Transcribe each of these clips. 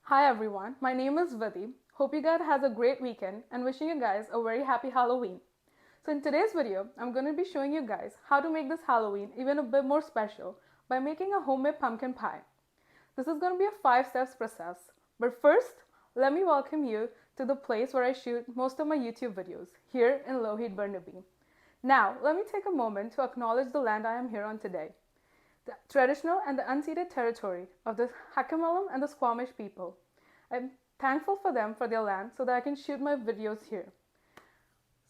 Hi everyone, my name is Vidhi. Hope you guys has a great weekend and wishing you guys a very happy Halloween. So in today's video, I'm going to be showing you guys how to make this Halloween even a bit more special by making a homemade pumpkin pie. This is going to be a 5 steps process. But first, let me welcome you to the place where I shoot most of my YouTube videos, here in Lougheed, Burnaby. Now, let me take a moment to acknowledge the land I am here on today, the traditional and the unceded territory of the Hakamalum and the Squamish people. I'm thankful for them for their land so that I can shoot my videos here.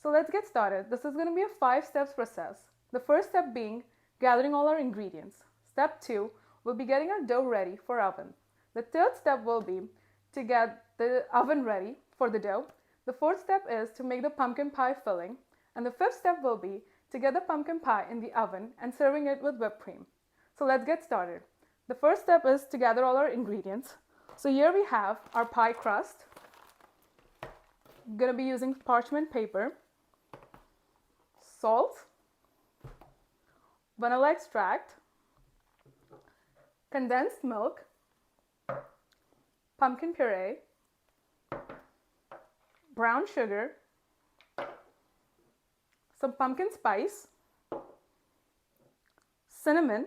So let's get started. This is going to be a 5 steps process. The first step being gathering all our ingredients. Step 2 will be getting our dough ready for oven. The third step will be to get the oven ready for the dough. The fourth step is to make the pumpkin pie filling. And the fifth step will be to get the pumpkin pie in the oven and serving it with whipped cream. So let's get started. The first step is to gather all our ingredients. So here we have our pie crust. I'm going to be using parchment paper, salt, vanilla extract, condensed milk, pumpkin puree, brown sugar, some pumpkin spice, cinnamon,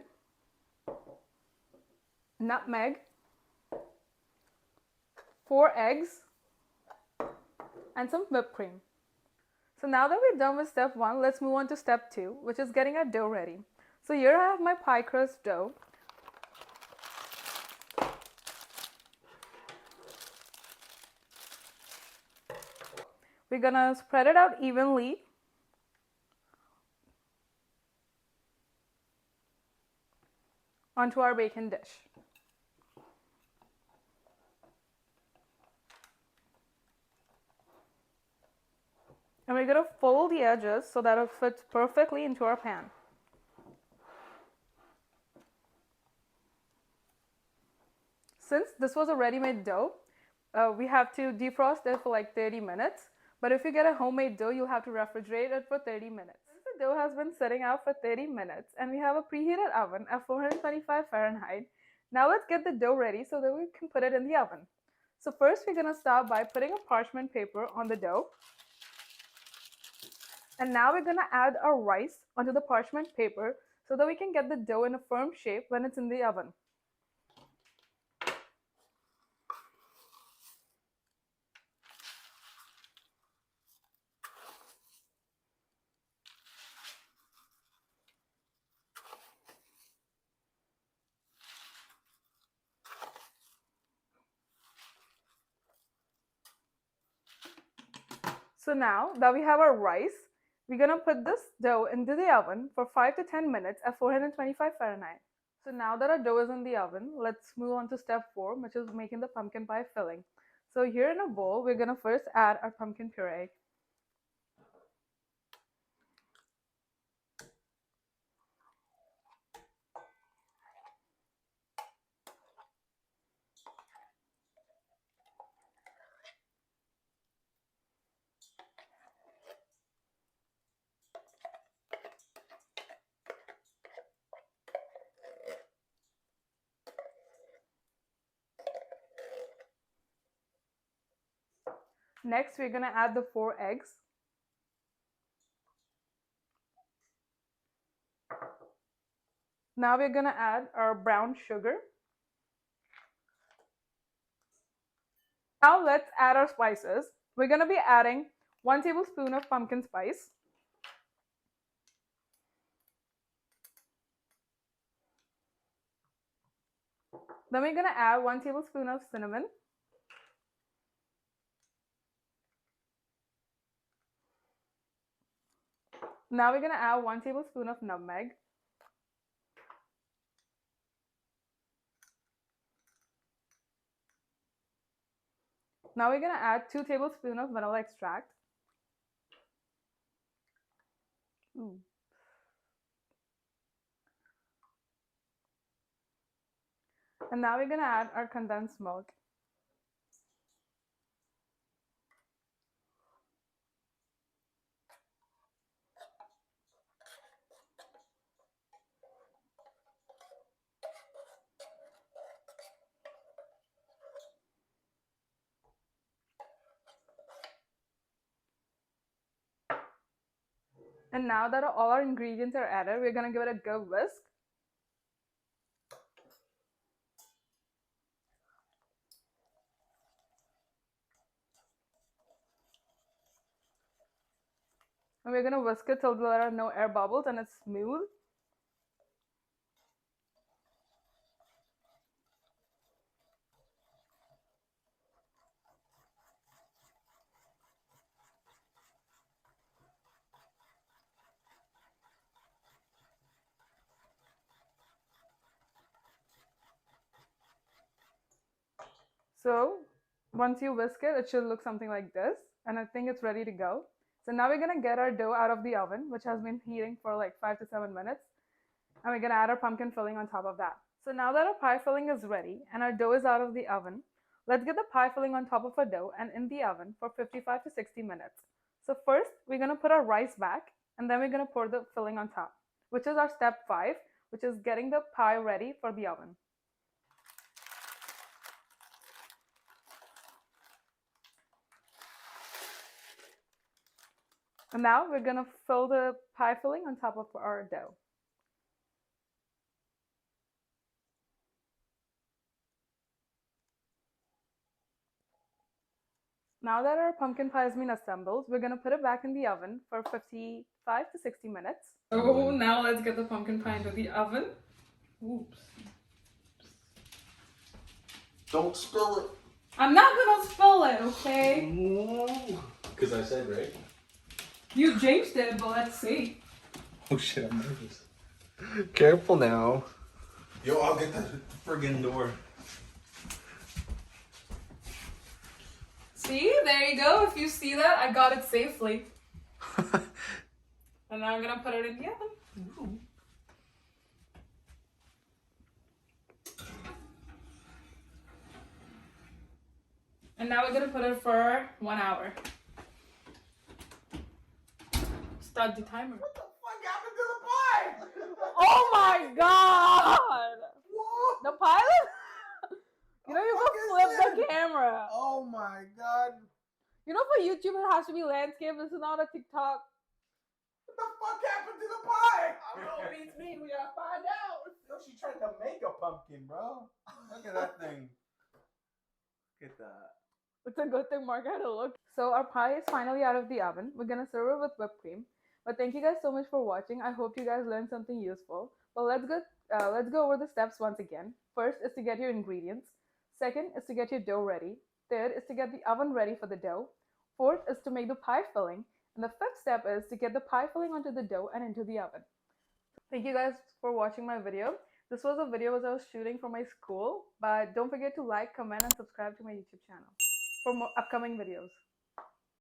nutmeg, 4 eggs, and some whipped cream. So now that we're done with step 1, let's move on to step 2, which is getting our dough ready. So here I have my pie crust dough. We're gonna spread it out evenly onto our baking dish. And we're going to fold the edges so that it fits perfectly into our pan. Since this was a ready-made dough, we have to defrost it for like 30 minutes. But if you get a homemade dough, you'll have to refrigerate it for 30 minutes. Since the dough has been sitting out for 30 minutes and we have a preheated oven at 425 Fahrenheit, now let's get the dough ready so that we can put it in the oven. So first we're going to start by putting a parchment paper on the dough. And now we're going to add our rice onto the parchment paper so that we can get the dough in a firm shape when it's in the oven. So now that we have our rice, we're going to put this dough into the oven for 5 to 10 minutes at 425 Fahrenheit. So now that our dough is in the oven, let's move on to step 4, which is making the pumpkin pie filling. So here in a bowl, we're going to first add our pumpkin puree. Next, we're going to add the 4 eggs. Now we're going to add our brown sugar. Now let's add our spices. We're going to be adding 1 tablespoon of pumpkin spice. Then we're going to add 1 tablespoon of cinnamon. Now we're going to add 1 tablespoon of nutmeg. Now we're going to add 2 tablespoons of vanilla extract. And now we're going to add our condensed milk. And now that all our ingredients are added, we're gonna give it a good whisk. And we're gonna whisk it till there are no air bubbles and it's smooth. So once you whisk it, it should look something like this. And I think it's ready to go. So now we're gonna get our dough out of the oven, which has been heating for like 5 to 7 minutes. And we're gonna add our pumpkin filling on top of that. So now that our pie filling is ready and our dough is out of the oven, let's get the pie filling on top of our dough and in the oven for 55 to 60 minutes. So first, we're gonna put our rice back and then we're gonna pour the filling on top, which is our step 5, which is getting the pie ready for the oven. And now we're gonna fill the pie filling on top of our dough. Now that our pumpkin pie has been assembled, we're gonna put it back in the oven for 55 to 60 minutes. So now let's get the pumpkin pie into the oven. Oops. Don't spill it. I'm not gonna spill it, okay? Because I said right. You jinxed it, but let's see. Oh shit, I'm nervous. Careful now. Yo, I'll get the friggin' door. See, there you go. If you see that, I got it safely. And now I'm gonna put it in the oven. And now we're gonna put it for 1 hour. Start the timer. What the fuck happened to the pie? Oh my god! What? The pilot? You know, you What can is flip the this? camera. Oh my god. You know, for YouTube, it has to be landscape. This is not a TikTok. What the fuck happened to the pie? I don't know. It beats me. We gotta find out. Yo, she tried to make a pumpkin, bro. Look at that thing. Look at that. It's a good thing Mark had a look. So our pie is finally out of the oven. We're gonna serve it with whipped cream. But thank you guys so much for watching. I hope you guys learned something useful. But let's go over the steps once again. First is to get your ingredients. Second is to get your dough ready. Third is to get the oven ready for the dough. Fourth is to make the pie filling. And the fifth step is to get the pie filling onto the dough and into the oven. Thank you guys for watching my video. This was a video as I was shooting for my school. But don't forget to like, comment, and subscribe to my YouTube channel for more upcoming videos.